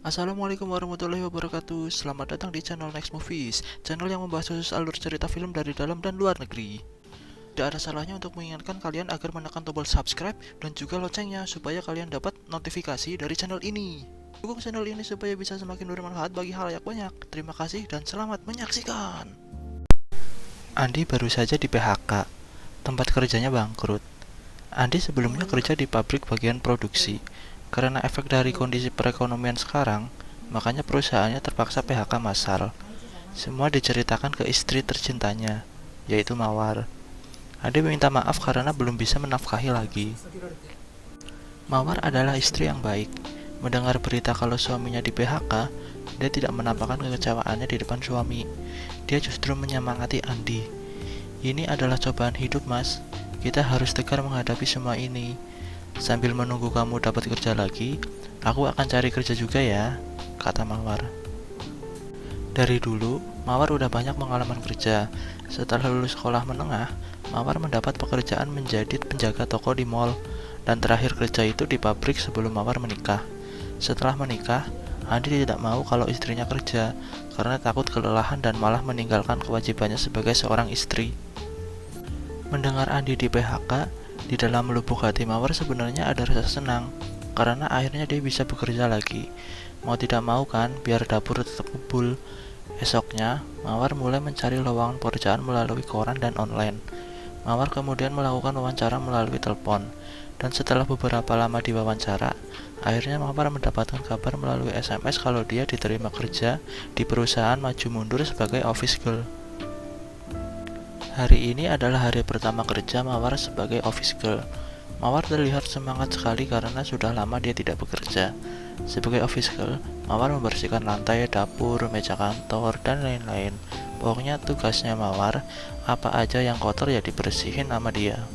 Assalamualaikum warahmatullahi wabarakatuh. Selamat datang di channel Next Movies, channel yang membahas khusus alur cerita film dari dalam dan luar negeri. Tidak ada salahnya untuk mengingatkan kalian agar menekan tombol subscribe dan juga loncengnya supaya kalian dapat notifikasi dari channel ini. Dukung channel ini supaya bisa semakin bermanfaat bagi halayak banyak. Terima kasih dan selamat menyaksikan. Andi baru saja di PHK. Tempat kerjanya bangkrut. Andi sebelumnya kerja di pabrik bagian produksi. Karena efek dari kondisi perekonomian sekarang, makanya perusahaannya terpaksa PHK massal. Semua diceritakan ke istri tercintanya, yaitu Mawar. Andi meminta maaf karena belum bisa menafkahi lagi. Mawar adalah istri yang baik. Mendengar berita kalau suaminya di PHK, dia tidak menampakkan kekecewaannya di depan suami. Dia justru menyemangati Andi. Ini adalah cobaan hidup, Mas. Kita harus tegar menghadapi semua ini. Sambil menunggu kamu dapat kerja lagi, aku akan cari kerja juga ya, kata Mawar. Dari dulu, Mawar udah banyak pengalaman kerja. Setelah lulus sekolah menengah, Mawar mendapat pekerjaan menjadi penjaga toko di mall. Dan terakhir kerja itu di pabrik sebelum Mawar menikah. Setelah menikah, Andi tidak mau kalau istrinya kerja, karena takut kelelahan dan malah meninggalkan kewajibannya sebagai seorang istri. Mendengar Andi di PHK, di dalam lubuk hati Mawar sebenarnya ada rasa senang, karena akhirnya dia bisa bekerja lagi. Mau tidak mau kan, biar dapur tetap kumpul. Esoknya, Mawar mulai mencari lowongan pekerjaan melalui koran dan online. Mawar kemudian melakukan wawancara melalui telepon, dan setelah beberapa lama diwawancara, akhirnya Mawar mendapatkan kabar melalui SMS kalau dia diterima kerja di perusahaan Maju Mundur sebagai office girl. Hari ini adalah hari pertama kerja Mawar sebagai office girl. Mawar terlihat semangat sekali karena sudah lama dia tidak bekerja. Sebagai office girl, Mawar membersihkan lantai, dapur, meja kantor, dan lain-lain. Pokoknya tugasnya Mawar, apa aja yang kotor ya dibersihin sama dia.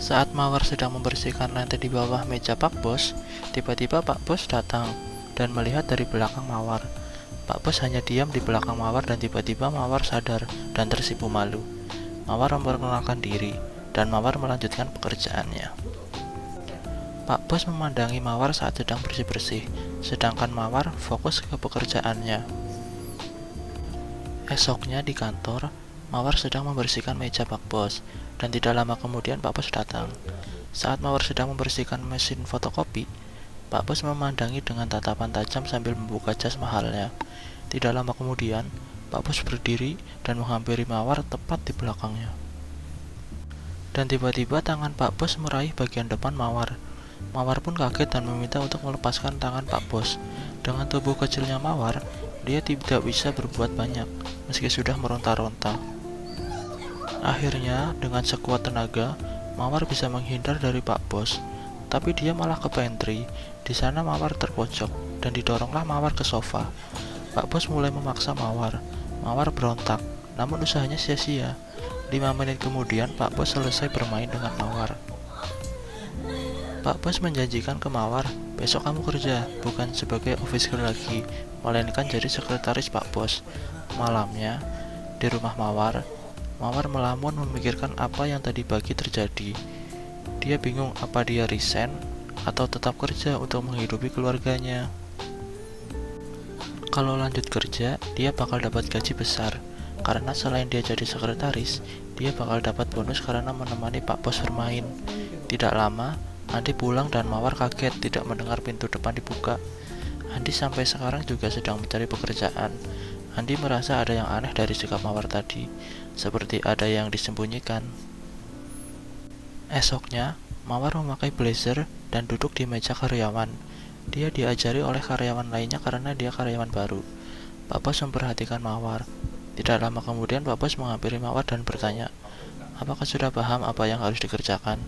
Saat Mawar sedang membersihkan lantai di bawah meja Pak Bos, tiba-tiba Pak Bos datang dan melihat dari belakang Mawar. Pak Bos hanya diam di belakang Mawar dan tiba-tiba Mawar sadar dan tersipu malu. Mawar memperkenalkan diri dan Mawar melanjutkan pekerjaannya. Pak Bos memandangi Mawar saat sedang bersih-bersih, sedangkan Mawar fokus ke pekerjaannya. Esoknya di kantor, Mawar sedang membersihkan meja Pak Bos, dan tidak lama kemudian Pak Bos datang. Saat Mawar sedang membersihkan mesin fotokopi, Pak Bos memandangi dengan tatapan tajam sambil membuka jas mahalnya. Tidak lama kemudian, Pak Bos berdiri dan menghampiri Mawar tepat di belakangnya. Dan tiba-tiba tangan Pak Bos meraih bagian depan Mawar. Mawar pun kaget dan meminta untuk melepaskan tangan Pak Bos. Dengan tubuh kecilnya Mawar, dia tidak bisa berbuat banyak, meski sudah meronta-ronta. Akhirnya, dengan sekuat tenaga, Mawar bisa menghindar dari Pak Bos. Tapi dia malah ke pantry. Di sana Mawar terpojok dan didoronglah Mawar ke sofa. Pak Bos mulai memaksa Mawar. Mawar berontak, namun usahanya sia-sia. 5 menit kemudian Pak Bos selesai bermain dengan Mawar. Pak Bos menjanjikan ke Mawar, besok kamu kerja, bukan sebagai office girl lagi, melainkan jadi sekretaris Pak Bos. Malamnya, di rumah Mawar, Mawar melamun memikirkan apa yang tadi pagi terjadi. Dia bingung apa dia resign atau tetap kerja untuk menghidupi keluarganya. Kalau lanjut kerja, dia bakal dapat gaji besar. Karena selain dia jadi sekretaris, dia bakal dapat bonus karena menemani Pak Bos bermain. Tidak lama, Andi pulang dan Mawar kaget tidak mendengar pintu depan dibuka. Andi sampai sekarang juga sedang mencari pekerjaan. Andi merasa ada yang aneh dari sikap Mawar tadi, seperti ada yang disembunyikan. Esoknya, Mawar memakai blazer dan duduk di meja karyawan. Dia diajari oleh karyawan lainnya karena dia karyawan baru. Pak Bos memperhatikan Mawar. Tidak lama kemudian Pak Bos menghampiri Mawar dan bertanya, apakah sudah paham apa yang harus dikerjakan?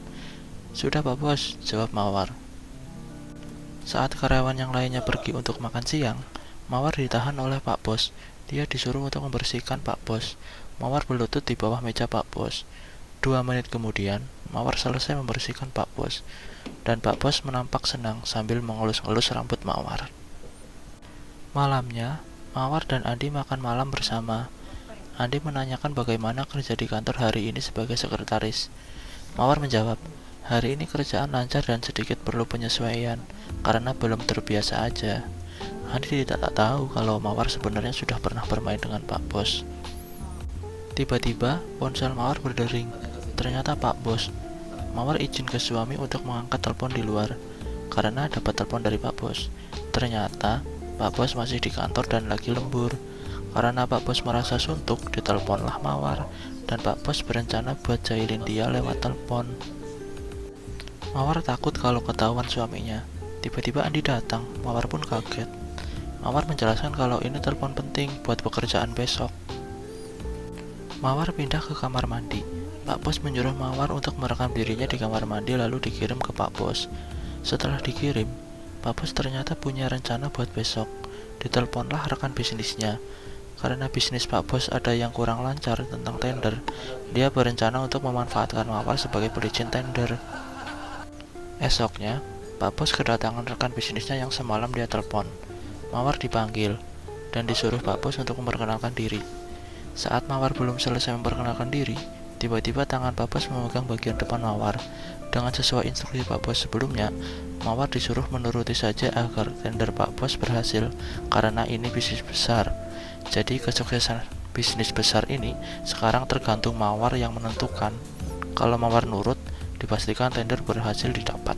Sudah Pak Bos, jawab Mawar. Saat karyawan yang lainnya pergi untuk makan siang, Mawar ditahan oleh Pak Bos. Dia disuruh untuk membersihkan Pak Bos. Mawar berlutut di bawah meja Pak Bos. 2 menit kemudian, Mawar selesai membersihkan Pak Bos. Dan Pak Bos menampak senang sambil mengelus-elus rambut Mawar. Malamnya, Mawar dan Andi makan malam bersama. Andi menanyakan bagaimana kerja di kantor hari ini sebagai sekretaris. Mawar menjawab, Hari ini kerjaan lancar dan sedikit perlu penyesuaian, karena belum terbiasa aja. Andi tidak tahu kalau Mawar sebenarnya sudah pernah bermain dengan Pak Bos. Tiba-tiba, ponsel Mawar berdering. Ternyata Pak Bos. Mawar izin ke suami untuk mengangkat telepon di luar, karena dapat telepon dari Pak Bos. Ternyata, Pak Bos masih di kantor dan lagi lembur. Karena Pak Bos merasa suntuk, diteleponlah Mawar, dan Pak Bos berencana buat jahilin dia lewat telepon. Mawar takut kalau ketahuan suaminya. Tiba-tiba Andi datang, Mawar pun kaget. Mawar menjelaskan kalau ini telepon penting buat pekerjaan besok. Mawar pindah ke kamar mandi. Pak Bos menyuruh Mawar untuk merekam dirinya di kamar mandi lalu dikirim ke Pak Bos. Setelah dikirim, Pak Bos ternyata punya rencana buat besok. Diteleponlah rekan bisnisnya. Karena bisnis Pak Bos ada yang kurang lancar tentang tender, dia berencana untuk memanfaatkan Mawar sebagai pelicin tender. Esoknya, Pak Bos kedatangan rekan bisnisnya yang semalam dia telepon. Mawar dipanggil, dan disuruh Pak Bos untuk memperkenalkan diri. Saat Mawar belum selesai memperkenalkan diri, tiba-tiba tangan Pak Bos memegang bagian depan Mawar. Dengan sesuai instruksi Pak Bos sebelumnya, Mawar disuruh menuruti saja agar tender Pak Bos berhasil, karena ini bisnis besar. Jadi kesuksesan bisnis besar ini sekarang tergantung Mawar yang menentukan. Kalau Mawar nurut, dipastikan tender berhasil didapat.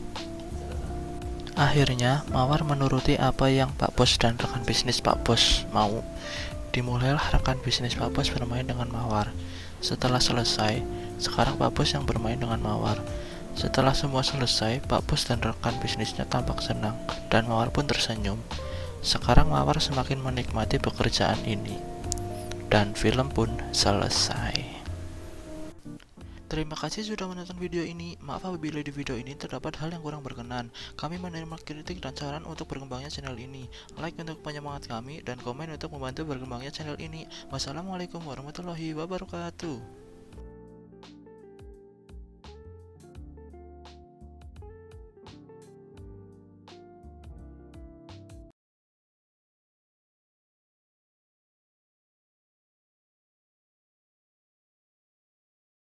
Akhirnya, Mawar menuruti apa yang Pak Bos dan rekan bisnis Pak Bos mau. Dimulailah rekan bisnis Pak Bos bermain dengan Mawar. Setelah selesai, sekarang Pak Bos yang bermain dengan Mawar. Setelah semua selesai, Pak Bos dan rekan bisnisnya tampak senang, dan Mawar pun tersenyum. Sekarang Mawar semakin menikmati pekerjaan ini. Dan film pun selesai. Terima kasih sudah menonton video ini. Maaf apabila di video ini terdapat hal yang kurang berkenan. Kami menerima kritik dan saran untuk berkembangnya channel ini. Like untuk penyemangat kami dan komen untuk membantu berkembangnya channel ini. Wassalamualaikum warahmatullahi wabarakatuh.